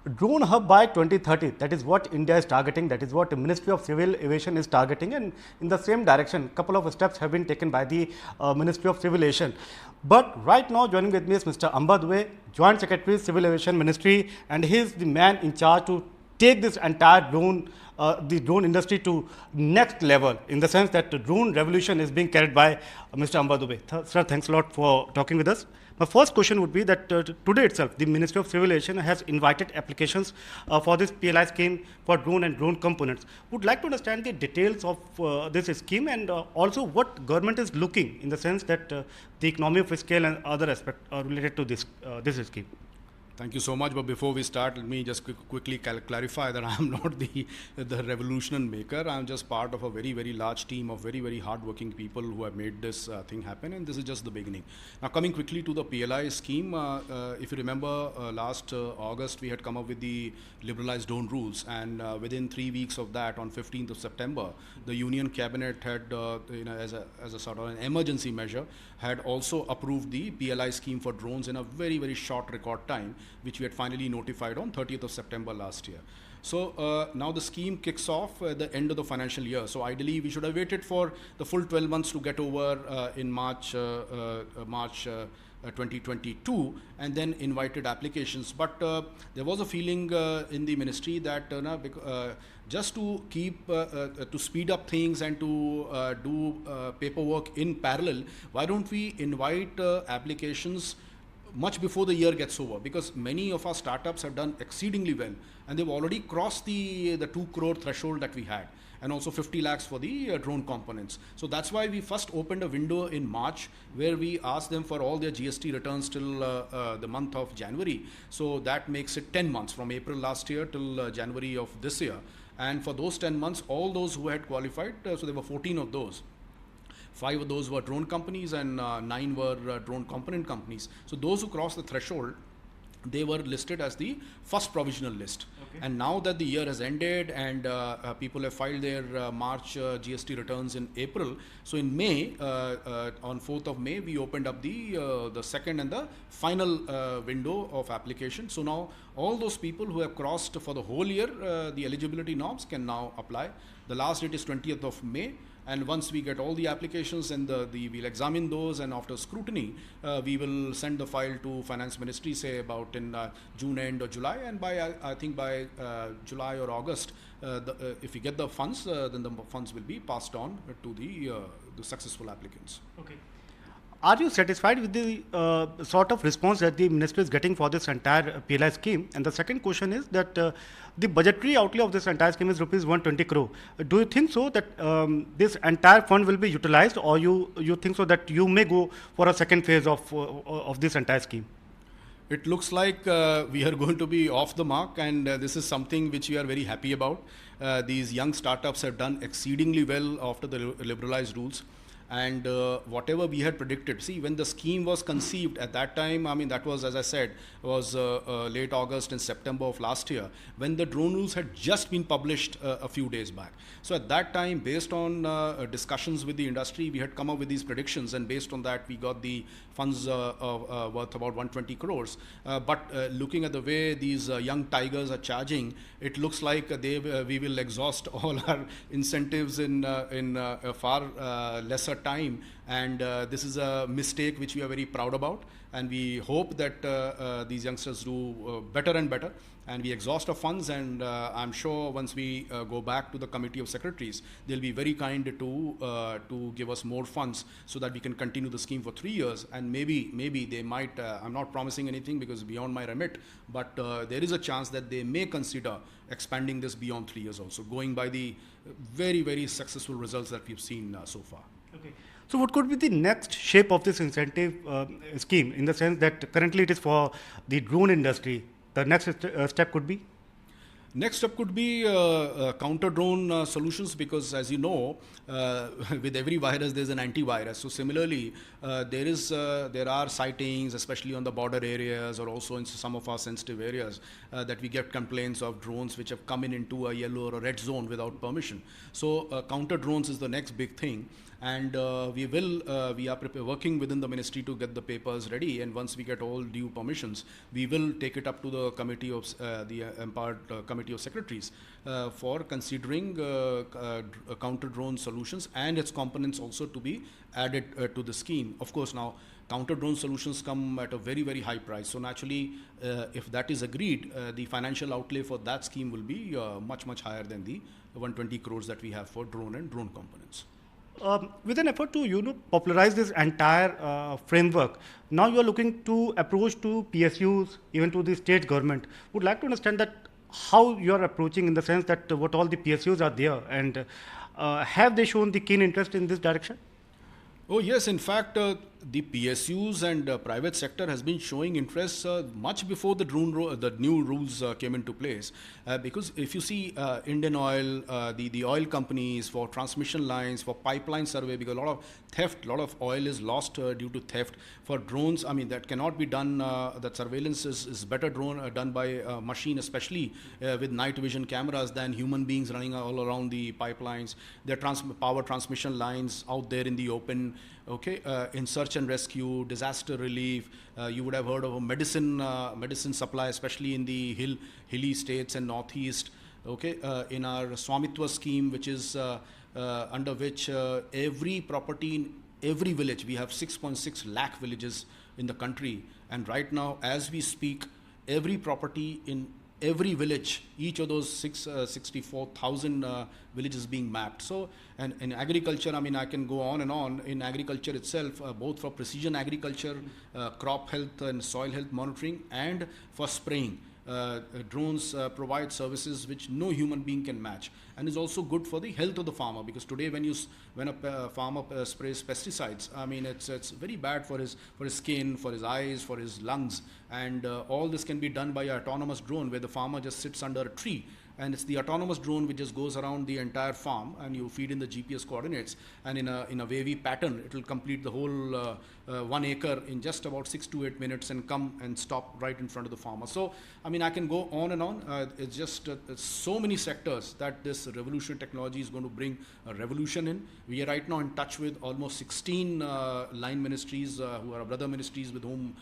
drone hub by 2030. That is what India is targeting. That is what the Ministry of Civil Aviation is targeting, and in the same direction, a couple of steps have been taken by the Ministry of Civil Aviation. But right now, joining with me is Mr. Dubey, Joint Secretary, Civil Aviation Ministry, and he is the man in charge to take this entire the drone industry to next level, in the sense that the drone revolution is being carried by Mr. Dubey. Sir, thanks a lot for talking with us. My first question would be that today itself, the Ministry of Civil Aviation has invited applications for this PLI scheme for drone and drone components. Would like to understand the details of this scheme, and also what government is looking, in the sense that the economy of scale and other aspects are related to this scheme. Thank you so much. But before we start, let me just quickly clarify that I am not the revolution maker. I am just part of a very, very large team of very, very hardworking people who have made this thing happen. And this is just the beginning. Now, coming quickly to the PLI scheme, if you remember, last August, we had come up with the liberalized drone rules. And within 3 weeks of that, on 15th of September, the Union Cabinet had, as a sort of an emergency measure, had also approved the PLI scheme for drones in a very, very short record time, which we had finally notified on 30th of September last year. So now the scheme kicks off at the end of the financial year. So ideally, we should have waited for the full 12 months to get over in March 2022, and then invited applications. But there was a feeling in the ministry that just to keep to speed up things and to do paperwork in parallel, why don't we invite applications much before the year gets over? Because many of our startups have done exceedingly well, and they've already crossed the 2 crore threshold that we had, and also 50 lakhs for the drone components. So that's why we first opened a window in March, where we asked them for all their GST returns till the month of January. So that makes it 10 months, from April last year till January of this year. And for those 10 months, all those who had qualified, so there were 14 of those. 5 of those were drone companies, and 9 were drone component companies. So those who crossed the threshold, they were listed as the first provisional list. Okay. And now that the year has ended and people have filed their March GST returns in April, so in May, on 4th of May, we opened up the second and the final window of application. So now all those people who have crossed for the whole year, the eligibility norms can now apply. The last date is 20th of May. And once we get all the applications, and we'll examine those, and after scrutiny, we will send the file to Finance Ministry, say about in June end or July. And I think by July or August, if we get the funds, then the funds will be passed on to the successful applicants. Okay. Are you satisfied with the sort of response that the ministry is getting for this entire PLI scheme? And the second question is that the budgetary outlay of this entire scheme is rupees 120 crore. Do you think so that this entire fund will be utilized, or you think so that you may go for a second phase of this entire scheme? It looks like we are going to be off the mark, and this is something which we are very happy about. These young startups have done exceedingly well after the liberalized rules. And whatever we had predicted, see, when the scheme was conceived at that time, I mean, that was, as I said, was late August and September of last year, when the drone rules had just been published a few days back. So at that time, based on discussions with the industry, we had come up with these predictions, and based on that, we got the funds worth about 120 crores. But looking at the way these young tigers are charging, it looks like we will exhaust all our incentives in a far lesser time, and this is a mistake which we are very proud about, and we hope that these youngsters do better and better, and we exhaust our funds. And I'm sure once we go back to the Committee of Secretaries, they'll be very kind to give us more funds so that we can continue the scheme for 3 years. And maybe they might, I'm not promising anything because it's beyond my remit, but there is a chance that they may consider expanding this beyond 3 years also, going by the very, very successful results that we've seen so far. Okay. So what could be the next shape of this incentive scheme, in the sense that currently it is for the drone industry? The next step could be? Next up could be counter drone solutions, because as you know, with every virus there's an antivirus. So similarly, there are sightings, especially on the border areas or also in some of our sensitive areas, that we get complaints of drones which have come in into a yellow or a red zone without permission. So counter drones is the next big thing. And we are working within the ministry to get the papers ready, and once we get all due permissions, we will take it up to the committee of the empowered committee of secretaries for considering counter drone solutions and its components also to be added to the scheme. Of course, now counter drone solutions come at a very, very high price. So naturally, if that is agreed, the financial outlay for that scheme will be much, much higher than the 120 crores that we have for drone and drone components. With an effort to popularize this entire framework, now you are looking to approach to PSUs, even to the state government. Would like to understand that how you are approaching, in the sense that what all the PSUs are there, and have they shown the keen interest in this direction? Oh yes, in fact, the PSUs and private sector has been showing interest much before the new rules came into place. Because if you see Indian Oil, the oil companies, for transmission lines, for pipeline survey, because a lot of theft, a lot of oil is lost due to theft. For drones, I mean, that cannot be done. That surveillance is better done by a machine, especially with night vision cameras, than human beings running all around the pipelines. There are power transmission lines out there in the open. Okay, in search and rescue, disaster relief, you would have heard of a medicine supply, especially in the hilly states and northeast. Okay, in our Swamitwa scheme, which is under which every property in every village, we have 6.6 lakh villages in the country, and right now, as we speak, every property in every village, each of those 64,000 villages being mapped. So, and in agriculture, I mean, I can go on and on. In agriculture itself, both for precision agriculture, crop health and soil health monitoring, and for spraying, drones provide services which no human being can match, and is also good for the health of the farmer, because today when a farmer sprays pesticides, I mean, it's very bad for his skin, for his eyes, for his lungs, and all this can be done by an autonomous drone, where the farmer just sits under a tree, and it's the autonomous drone which just goes around the entire farm, and you feed in the GPS coordinates, and in a wavy pattern, it will complete the whole 1 acre in just about 6 to 8 minutes and come and stop right in front of the farmer. So, I mean, I can go on and on. It's just it's so many sectors that this revolutionary technology is going to bring a revolution in. We are right now in touch with almost 16 line ministries who are brother ministries, with whom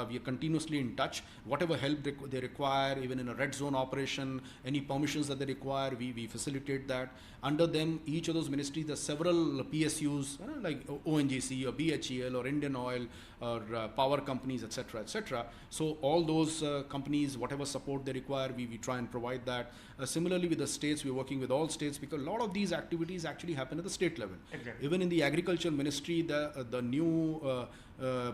we are continuously in touch. Whatever help they require, even in a red zone operation, any permissions that they require, we facilitate that. Under them, each of those ministries, there are several PSUs, like ONGC or BHEL or Indian Oil or power companies, etc., etc. So all those companies, whatever support they require, we try and provide that. Similarly with the states, we're working with all states, because a lot of these activities actually happen at the state level. Exactly. Even in the agriculture ministry, the new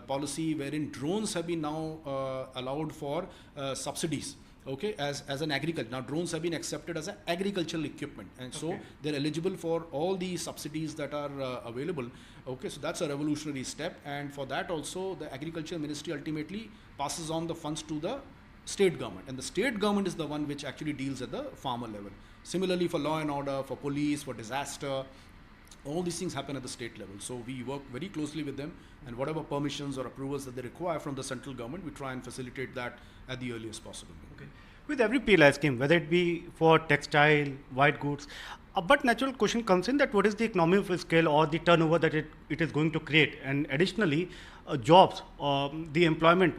policy wherein drones have been now allowed for subsidies. Okay, as an agriculture. Now drones have been accepted as an agricultural equipment, and so they're eligible for all the subsidies that are available. Okay, so that's a revolutionary step, and for that also the agriculture ministry ultimately passes on the funds to the state government, and the state government is the one which actually deals at the farmer level. Similarly for law and order, for police, for disaster, all these things happen at the state level. So we work very closely with them, and whatever permissions or approvals that they require from the central government, we try and facilitate that at the earliest possible. Okay. With every PLI scheme, whether it be for textile, white goods, but natural question comes in that what is the economy of scale or the turnover that it is going to create, and additionally jobs, the employment,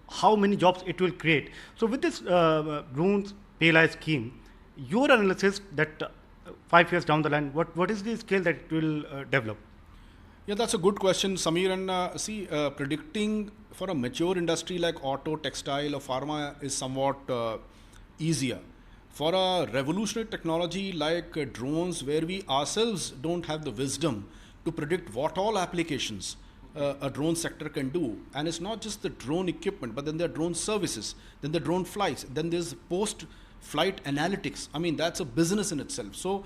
how many jobs it will create. So with this drones PLI scheme, your analysis that 5 years down the line, what is the scale that it will develop? Yeah, that's a good question, Sameer. And predicting for a mature industry like auto, textile, or pharma is somewhat easier. For a revolutionary technology like drones, where we ourselves don't have the wisdom to predict what all applications a drone sector can do, and it's not just the drone equipment, but then there are drone services, then the drone flights, then there's post-flight analytics. I mean, that's a business in itself. So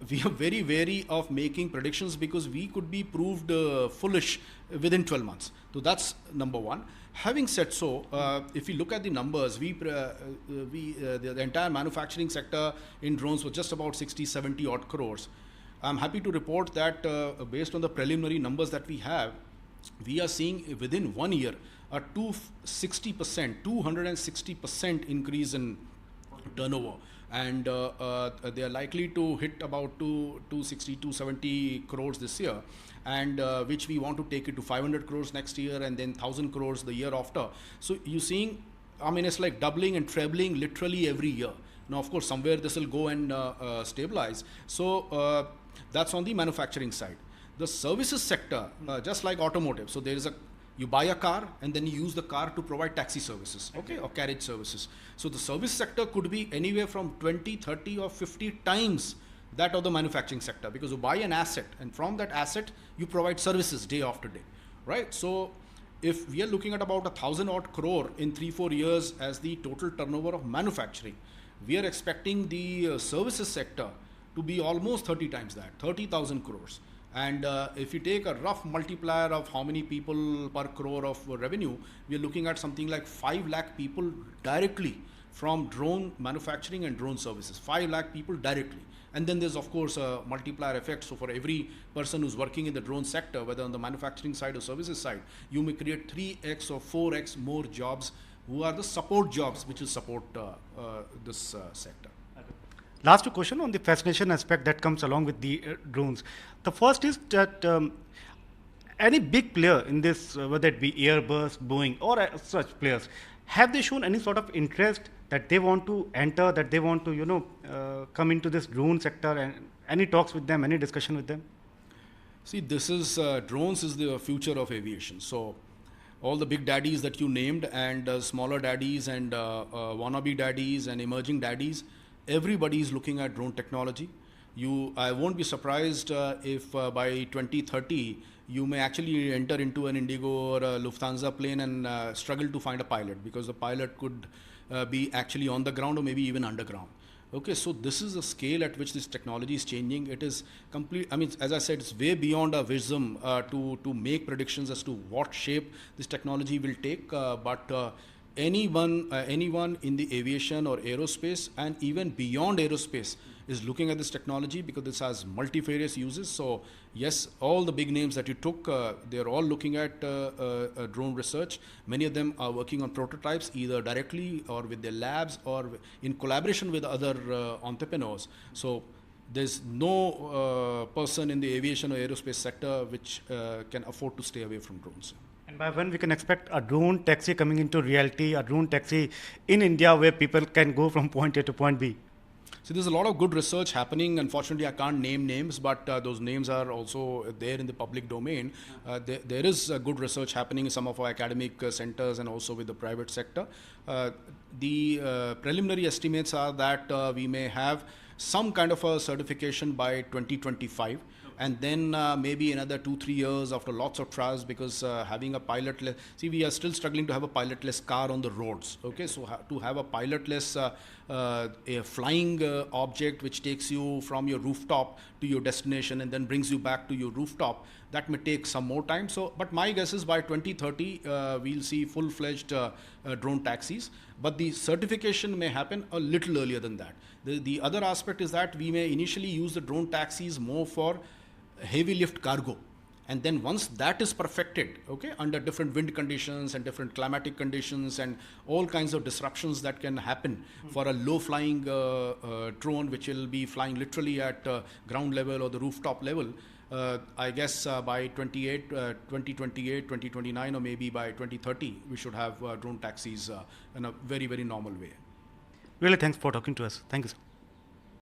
we are very wary of making predictions because we could be proved foolish within 12 months. So that's number one. Having said so, if you look at the numbers, the entire manufacturing sector in drones was just about 60-70 odd crores. I'm happy to report that based on the preliminary numbers that we have, we are seeing within 1 year a 260% increase in turnover, and they are likely to hit about 260-270 crores this year, and which we want to take it to 500 crores next year, and then 1,000 crores the year after. So you're seeing, I mean, it's like doubling and trebling literally every year. Now, of course, somewhere this will go and stabilize. So that's on the manufacturing side. The services sector, just like automotive, so there is you buy a car and then you use the car to provide taxi services, okay, or carriage services. So the service sector could be anywhere from 20, 30 or 50 times that of the manufacturing sector, because you buy an asset and from that asset you provide services day after day, right? So if we are looking at about 1,000 odd crore in 3-4 years as the total turnover of manufacturing, we are expecting the services sector to be almost 30 times that, 30,000 crores. And if you take a rough multiplier of how many people per crore of revenue, we are looking at something like 5 lakh people directly from drone manufacturing and drone services, 5 lakh people directly. And then there's of course a multiplier effect. So for every person who's working in the drone sector, whether on the manufacturing side or services side, you may create 3x or 4x more jobs who are the support jobs which will support this sector. Last two question on the fascination aspect that comes along with the drones. The first is that any big player in this, whether it be Airbus, Boeing, or such players, have they shown any sort of interest that they want to enter, that they want to, come into this drone sector, and any talks with them, any discussion with them? See, this is drones is the future of aviation. So all the big daddies that you named, and smaller daddies, and wannabe daddies, and emerging daddies, everybody is looking at drone technology. I won't be surprised if by 2030 you may actually enter into an Indigo or a Lufthansa plane and struggle to find a pilot, because the pilot could be actually on the ground or maybe even underground. Okay, so this is the scale at which this technology is changing. It is complete. I mean, as I said, it's way beyond our wisdom to make predictions as to what shape this technology will take. But anyone in the aviation or aerospace and even beyond aerospace is looking at this technology, because this has multifarious uses. So yes, all the big names that you took, they're all looking at drone research. Many of them are working on prototypes either directly or with their labs or in collaboration with other entrepreneurs. So there's no person in the aviation or aerospace sector which can afford to stay away from drones. And by when we can expect a drone taxi coming into reality, a drone taxi in India where people can go from point A to point B? So there's a lot of good research happening. Unfortunately, I can't name names, but those names are also there in the public domain. There is good research happening in some of our academic centers and also with the private sector. The preliminary estimates are that we may have some kind of a certification by 2025. And then maybe another 2-3 years after lots of trials, because having a pilotless, see, we are still struggling to have a pilotless car on the roads. Okay, so to have a pilotless a flying object which takes you from your rooftop to your destination and then brings you back to your rooftop, that may take some more time. So, but my guess is by 2030 we'll see full-fledged drone taxis. But the certification may happen a little earlier than that. The other aspect is that we may initially use the drone taxis more for heavy lift cargo, and then once that is perfected, okay, under different wind conditions and different climatic conditions and all kinds of disruptions that can happen for a low flying drone which will be flying literally at ground level or the rooftop level, I guess by 2028, 2029, or maybe by 2030 we should have drone taxis in a very, very normal way. Really, thanks for talking to us. Thank you, sir.